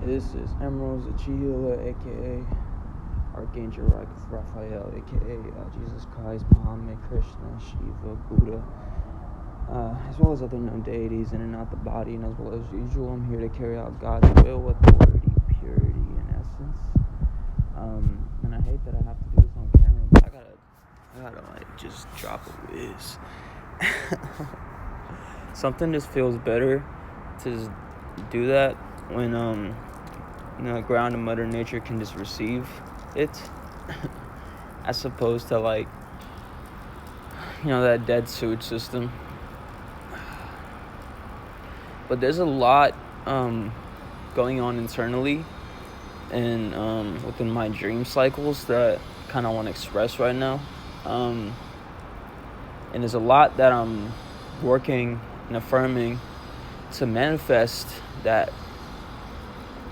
This is Emrall Imran, aka Archangel Raphael, aka Jesus Christ, Muhammad, Krishna, Shiva, Buddha, as well as other known deities in and out the body, and as well as usual, I'm here to carry out God's will, authority, purity, and essence. And I hate that I have to do this on camera, but I gotta like just drop a whiz. Something just feels better to just do that when ground and Mother Nature can just receive it, as opposed to like that dead sewage system. But there's a lot going on internally and within my dream cycles that I kind of want to express right now, and there's a lot that I'm working and affirming to manifest that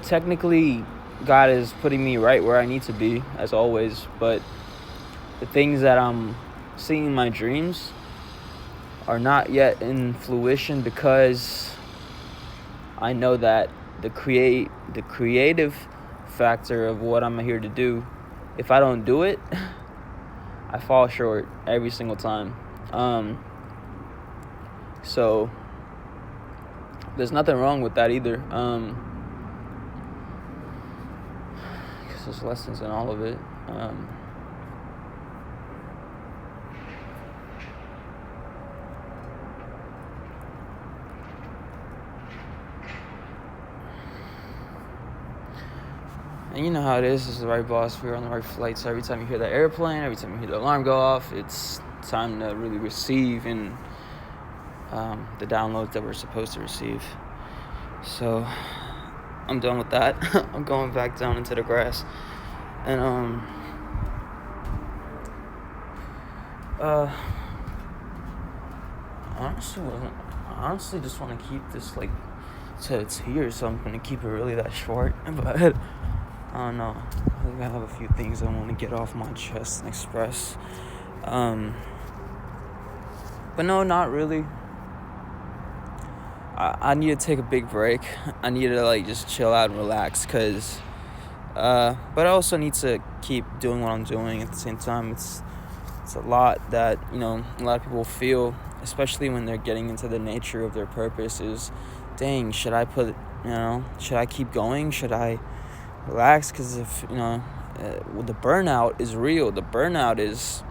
technically God is putting me right where I need to be, as always, but the things that I'm seeing in my dreams are not yet in fruition because I know that the creative factor of what I'm here to do, if I don't do it, I fall short every single time. So there's nothing wrong with that either. Because there's lessons in all of it. And you know how it is. This is the right boss. We're on the right flight. So every time you hear that airplane, every time you hear the alarm go off, it's time to really receive and the downloads that we're supposed to receive. So I'm done with that. I'm going back down into the grass. And honestly just want to keep this like to here, so I'm gonna keep it really that short. But I don't know. I think I have a few things I want to get off my chest and express. But no, not really. I need to take a big break. I need to like just chill out and relax, cause but I also need to keep doing what I'm doing at the same time. It's a lot that a lot of people feel, especially when they're getting into the nature of their purpose, is, dang, should I keep going? Should I relax? Because if the burnout is real. The burnout is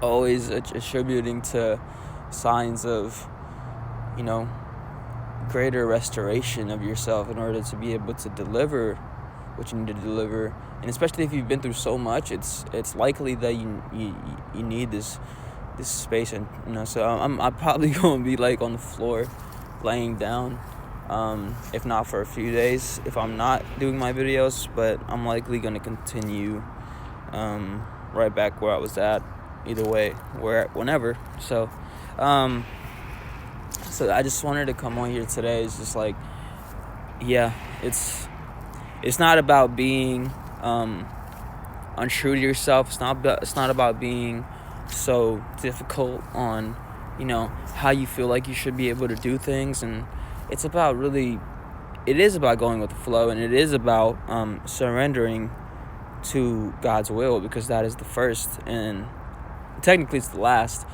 always attributing to signs of greater restoration of yourself in order to be able to deliver what you need to deliver. And especially if you've been through so much, it's likely that you need this space. And so I'm probably going to be like on the floor laying down, if not for a few days, if I'm not doing my videos. But I'm likely going to continue right back where I was at, either way, whenever. So I just wanted to come on here today. It's just like, yeah, it's not about being untrue to yourself. It's not about being so difficult on how you feel like you should be able to do things. And it is about going with the flow, and it is about surrendering to God's will, because that is the first, and technically it's the last.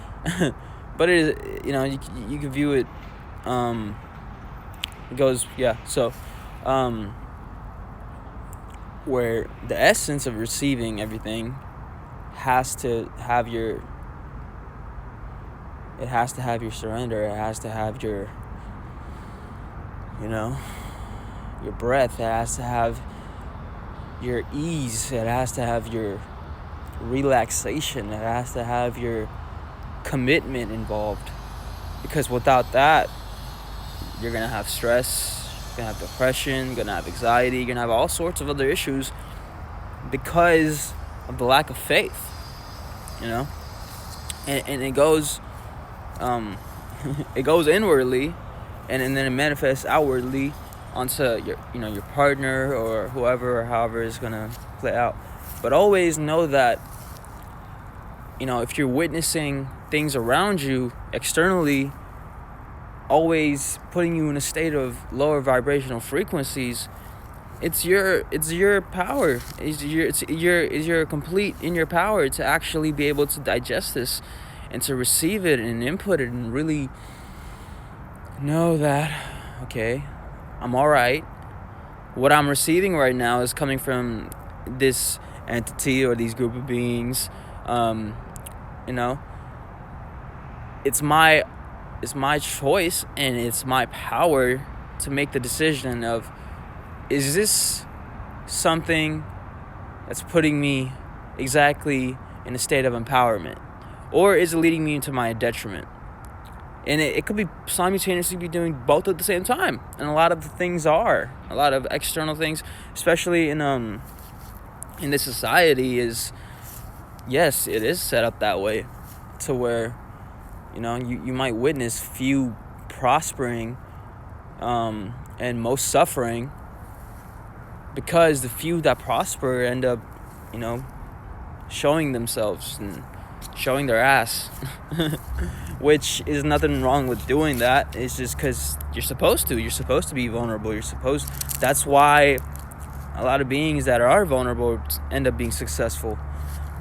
But it is, you can view it, it goes, yeah, so, where the essence of receiving everything has to have your surrender. It has to have your, your breath. It has to have your ease. It has to have your relaxation. It has to have your commitment involved, because without that, you're gonna have stress, you're gonna have depression, you're gonna have anxiety, you're gonna have all sorts of other issues because of the lack of faith, and it goes it goes inwardly, and then it manifests outwardly onto your partner or whoever or however is gonna play out. But always know that if you're witnessing things around you externally always putting you in a state of lower vibrational frequencies, it's your power. It's your complete in your power to actually be able to digest this and to receive it and input it and really know that, okay, I'm all right. What I'm receiving right now is coming from this entity or these group of beings. It's my choice and it's my power to make the decision of, is this something that's putting me exactly in a state of empowerment, or is it leading me into my detriment? And it could be simultaneously be doing both at the same time. And a lot of the things are. A lot of external things, especially in this society, is, yes, it is set up that way to where, you might witness few prospering and most suffering, because the few that prosper end up, showing themselves and showing their ass. Which is nothing wrong with doing that. It's just because you're supposed to be vulnerable. That's why a lot of beings that are vulnerable end up being successful.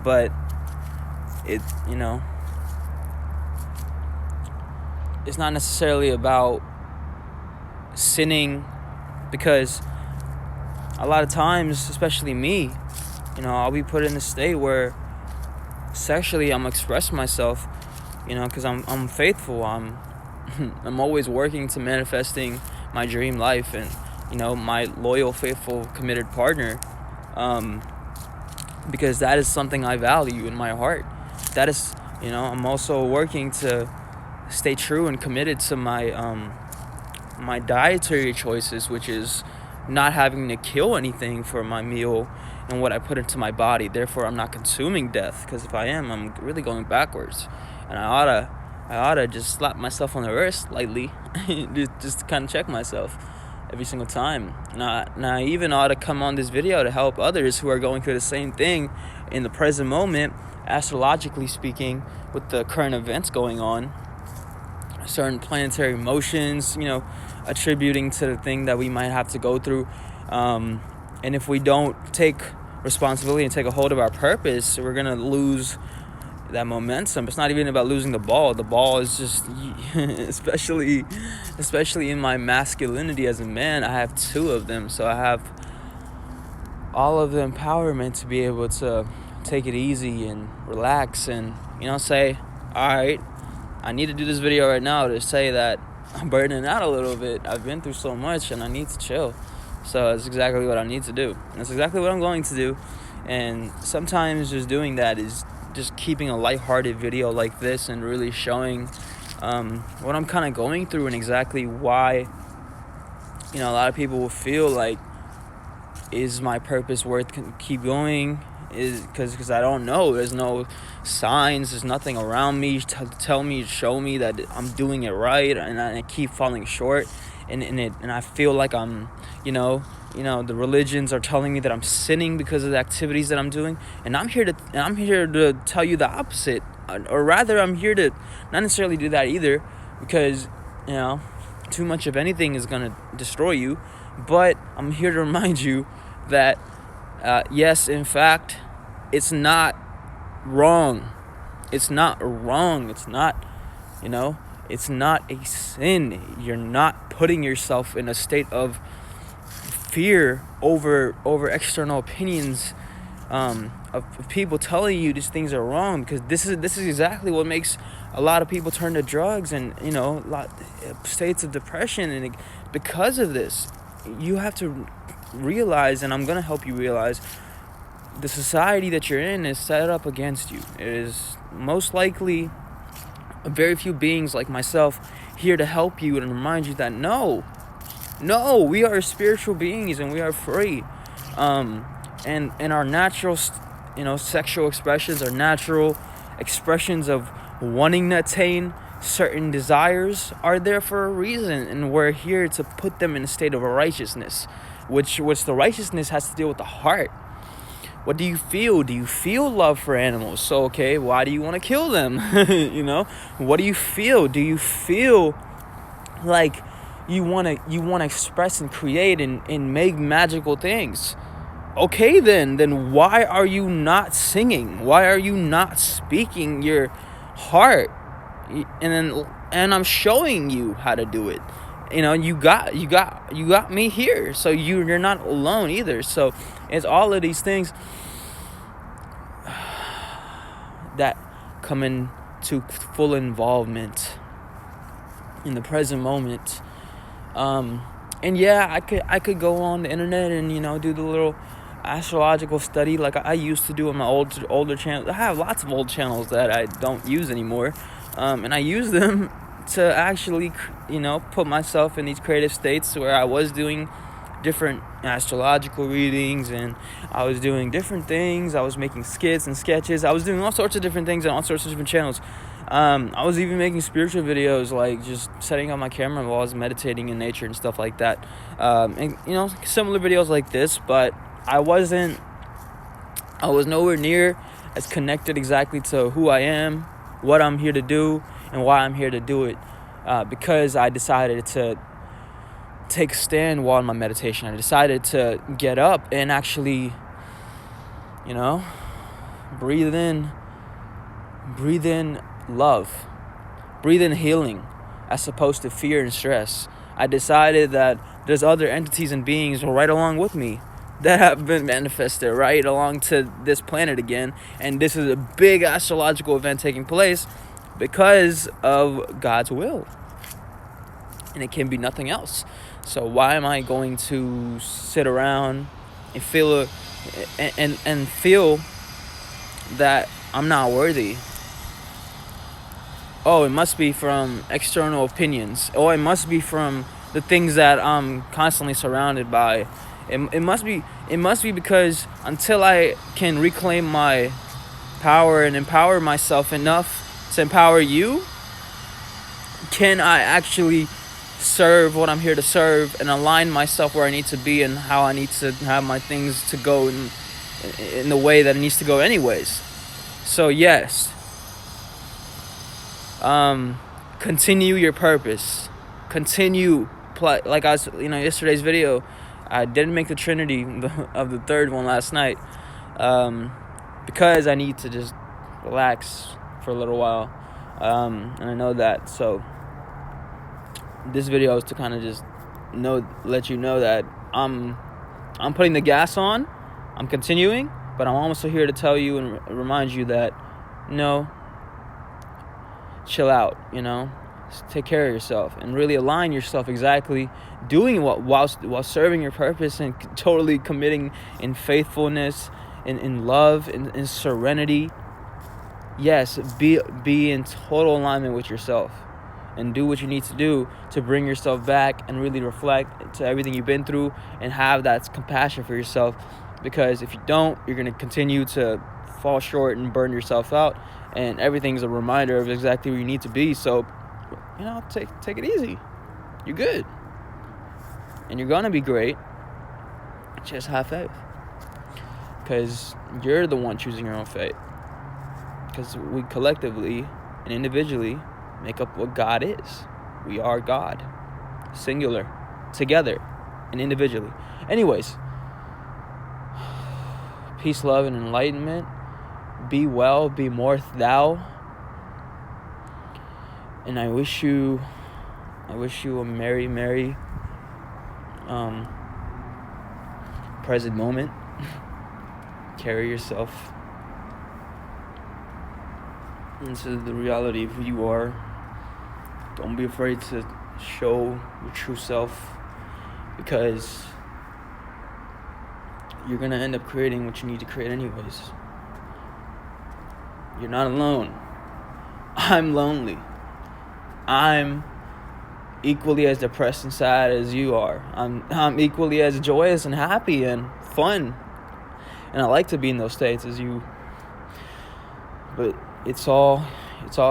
But it's not necessarily about sinning, because a lot of times, especially me, I'll be put in a state where sexually I'm expressing myself, because I'm faithful. I'm always working to manifesting my dream life and, my loyal, faithful, committed partner, because that is something I value in my heart. That is, I'm also working to stay true and committed to my my dietary choices, which is not having to kill anything for my meal and what I put into my body. Therefore, I'm not consuming death, because if I am, I'm really going backwards. And I oughta just slap myself on the wrist lightly, just to kind of check myself every single time. And I even ought to come on this video to help others who are going through the same thing in the present moment, astrologically speaking, with the current events going on, certain planetary motions, attributing to the thing that we might have to go through. And if we don't take responsibility and take a hold of our purpose, we're going to lose that momentum. It's not even about losing the ball. The ball is just, especially in my masculinity as a man, I have two of them. So I have all of the empowerment to be able to take it easy and relax and, say, all right, I need to do this video right now to say that I'm burning out a little bit. I've been through so much and I need to chill. So that's exactly what I need to do. That's exactly what I'm going to do. And sometimes just doing that is just keeping a lighthearted video like this and really showing what I'm kind of going through and exactly why, a lot of people will feel like, is my purpose worth keep going? Is because I don't know. There's no signs. There's nothing around me to tell me, show me that I'm doing it right, and I keep falling short. And I feel like I'm, the religions are telling me that I'm sinning because of the activities that I'm doing, and I'm here to tell you the opposite, or rather, I'm here to not necessarily do that either, because too much of anything is gonna destroy you. But I'm here to remind you that yes, in fact, it's not wrong. It's not wrong. It's not, it's not a sin. You're not putting yourself in a state of fear over external opinions of people telling you these things are wrong, because this is exactly what makes a lot of people turn to drugs and a lot states of depression. And because of this, you have to realize, and I'm gonna help you realize, the society that you're in is set up against you. It is most likely very few beings like myself here to help you and remind you that no, we are spiritual beings and we are free. And our natural, sexual expressions, our natural expressions of wanting to attain certain desires are there for a reason, and we're here to put them in a state of righteousness, which the righteousness has to deal with the heart. What do you feel? Do you feel love for animals? So, okay, why do you want to kill them? What do you feel? Do you feel like you want to express and create and make magical things. Okay, then why are you not singing? Why are you not speaking your heart? And I'm showing you how to do it. You got me here, so you're not alone either. So it's all of these things that come into full involvement in the present moment. And yeah, I could go on the internet and do the little astrological study like I used to do on my older channels. I have lots of old channels that I don't use anymore, and I use them to actually put myself in these creative states where I was doing different astrological readings, and I was doing different things. I was making skits and sketches. I was doing all sorts of different things on all sorts of different channels. I was even making spiritual videos, like just setting up my camera while I was meditating in nature and stuff like that. And similar videos like this, but I was nowhere near as connected exactly to who I am, what I'm here to do, and why I'm here to do it. Because I decided to take a stand while in my meditation. I decided to get up and actually, breathe in love, breathe in healing, as opposed to fear and stress. I decided that there's other entities and beings right along with me that have been manifested right along to this planet again, and this is a big astrological event taking place because of God's will, and it can be nothing else. So why am I going to sit around and feel that I'm not worthy? Oh, it must be from external opinions. Oh, it must be from the things that I'm constantly surrounded by. It must be because until I can reclaim my power and empower myself enough to empower you, can I actually serve what I'm here to serve and align myself where I need to be and how I need to have my things to go in the way that it needs to go anyways. So yes, continue your purpose. Continue, like I was, yesterday's video, I didn't make the Trinity of the third one last night, because I need to just relax for a little while, and I know that. So this video is to kind of just let you know that I'm putting the gas on. I'm continuing, but I'm also here to tell you and remind you that chill out, take care of yourself and really align yourself exactly doing what while serving your purpose and totally committing in faithfulness and in love and in serenity. Yes, be in total alignment with yourself and do what you need to do to bring yourself back and really reflect to everything you've been through and have that compassion for yourself, because if you don't, you're going to continue to fall short and burn yourself out, and everything's a reminder of exactly where you need to be. So take it easy. You're good. And you're going to be great. Just have faith. Because you're the one choosing your own fate. Because we collectively and individually make up what God is. We are God. Singular. Together. And individually. Anyways. Peace, love, and enlightenment. Be well. Be more thou. And I wish you a merry present moment. Carry yourself into the reality of who you are. Don't be afraid to show your true self, because you're gonna end up creating what you need to create anyways. You're not alone. I'm lonely. I'm equally as depressed and sad as you are. I'm equally as joyous and happy and fun. And I like to be in those states as you. But it's all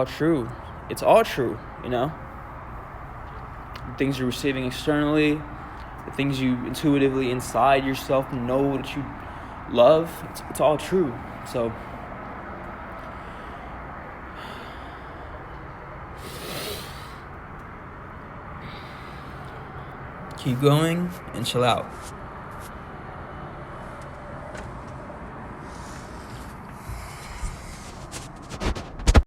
true. It's all true, The things you're receiving externally, the things you intuitively inside yourself know that you love, it's all true. So keep going and chill out.